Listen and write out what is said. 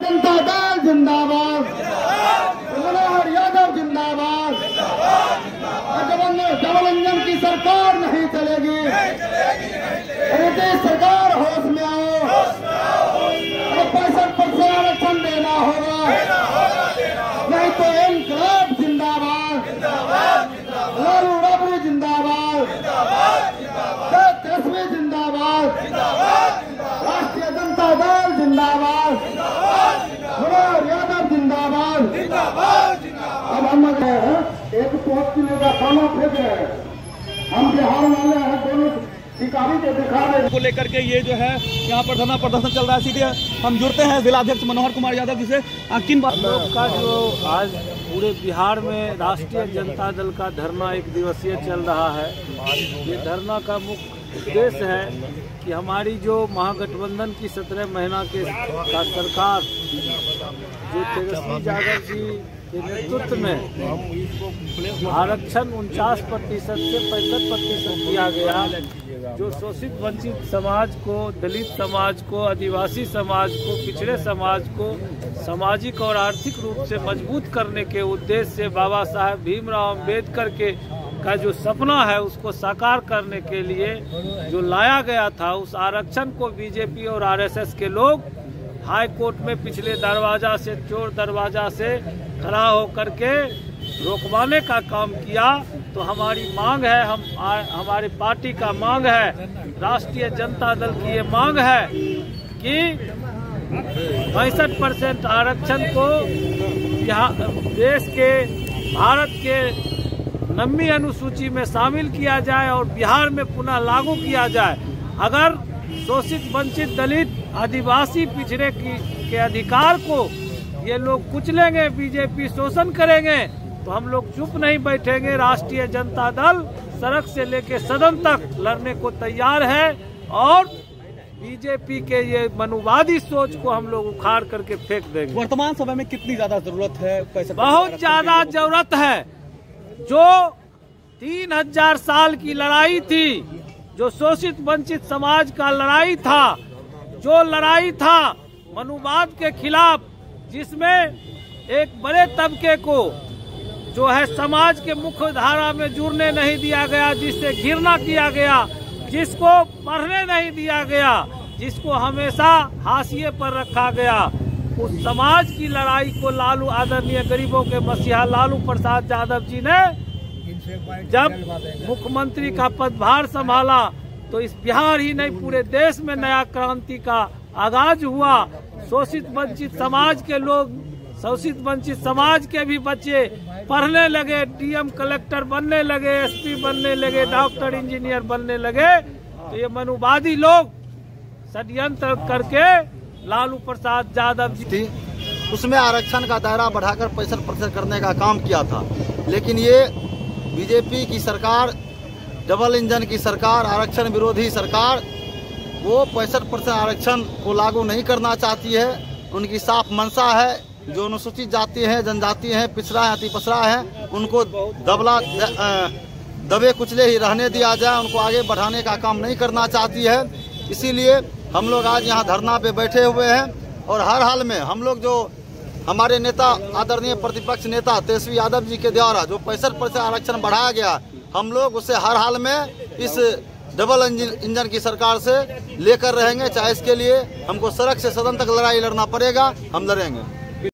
जनता दल जिंदाबाद, मनोहर यादव जिंदाबाद। Double engine की सरकार नहीं चलेगी। मोदी सरकार होश में आओ। 65% आरक्षण देना होगा, नहीं तो इनकलाब जिंदाबाद, लालू राबड़ी जिंदाबाद, तेजस्वी जिंदाबाद, राष्ट्रीय जनता दल जिंदाबाद, मनोहर यादव जिंदाबाद। अब हम एक 5 किलो का खाना फेंक रहे हैं, हम बिहार वाले हैं, दोनों शिकारी को दिखा रहे को लेकर के ये जो है यहाँ पर धरना प्रदर्शन चल रहा है। सीधे हम जुड़ते हैं जिला अध्यक्ष मनोहर कुमार यादव जी से। किन बात का जो आज पूरे बिहार में राष्ट्रीय जनता दल का धरना 1 दिवसीय चल रहा है, ये धरना का मुख्य उद्देश्य है कि हमारी जो महागठबंधन की 17 महीना का सरकार जो तेजस्वी यादव जी के नेतृत्व में आरक्षण 49% से 65% किया गया, जो शोषित वंचित समाज को, दलित समाज को, आदिवासी समाज को, पिछड़े समाज को सामाजिक और आर्थिक रूप से मजबूत करने के उद्देश्य से बाबा साहेब भीमराव अम्बेडकर का जो सपना है उसको साकार करने के लिए जो लाया गया था, उस आरक्षण को बीजेपी और आरएसएस के लोग हाई कोर्ट में पिछले दरवाजा से, चोर दरवाजा से खड़ा होकर के रोकवाने का काम किया। तो हमारी मांग है, हमारी पार्टी का मांग है, राष्ट्रीय जनता दल की ये मांग है कि 65% आरक्षण को यहाँ देश के, भारत के 9वीं अनुसूची में शामिल किया जाए और बिहार में पुनः लागू किया जाए। अगर शोषित वंचित दलित आदिवासी पिछड़े के अधिकार को ये लोग कुचलेंगे, बीजेपी शोषण करेंगे, तो हम लोग चुप नहीं बैठेंगे। राष्ट्रीय जनता दल सड़क से लेकर सदन तक लड़ने को तैयार है और बीजेपी के ये मनुवादी सोच को हम लोग उखाड़ करके फेंक देंगे। वर्तमान समय में कितनी ज्यादा जरूरत है पैसे? बहुत ज्यादा जरूरत है। जो 3000 साल की लड़ाई थी, जो शोषित वंचित समाज का लड़ाई था, जो लड़ाई था मनुवाद के खिलाफ, जिसमें एक बड़े तबके को जो है समाज के मुख्य धारा में जुड़ने नहीं दिया गया, जिससे घृणा किया गया, जिसको पढ़ने नहीं दिया गया, जिसको हमेशा हाशिए पर रखा गया, उस समाज की लड़ाई को लालू, आदरणीय गरीबों के मसीहा लालू प्रसाद यादव जी ने जब मुख्यमंत्री का पदभार संभाला तो इस बिहार ही नहीं पूरे देश में नया क्रांति का आगाज हुआ। शोषित वंचित समाज के लोग, शोषित वंचित समाज के भी बच्चे पढ़ने लगे, डीएम कलेक्टर बनने लगे, एसपी बनने लगे, डॉक्टर इंजीनियर बनने लगे। तो ये मनुवादी लोग षड्यंत्र करके लालू प्रसाद यादव जी थी, उसमें आरक्षण का दायरा बढ़ाकर 65% करने का काम किया था। लेकिन ये बीजेपी की सरकार, डबल इंजन की सरकार, आरक्षण विरोधी सरकार, वो 65% आरक्षण को लागू नहीं करना चाहती है। उनकी साफ मंशा है जो अनुसूचित जाति हैं, जनजाति हैं, पिछड़ा है, अति पछड़ा है, उनको दबे कुचले ही रहने दिया जाए, उनको आगे बढ़ाने का काम नहीं करना चाहती है। इसीलिए हम लोग आज यहाँ धरना पे बैठे हुए हैं और हर हाल में हम लोग जो हमारे नेता, आदरणीय प्रतिपक्ष नेता तेजस्वी यादव जी के द्वारा जो 65% आरक्षण बढ़ाया गया, हम लोग उसे हर हाल में इस डबल इंजन की सरकार से लेकर रहेंगे। चाहे इसके लिए हमको सड़क से सदन तक लड़ाई लड़ना पड़ेगा, हम लड़ेंगे।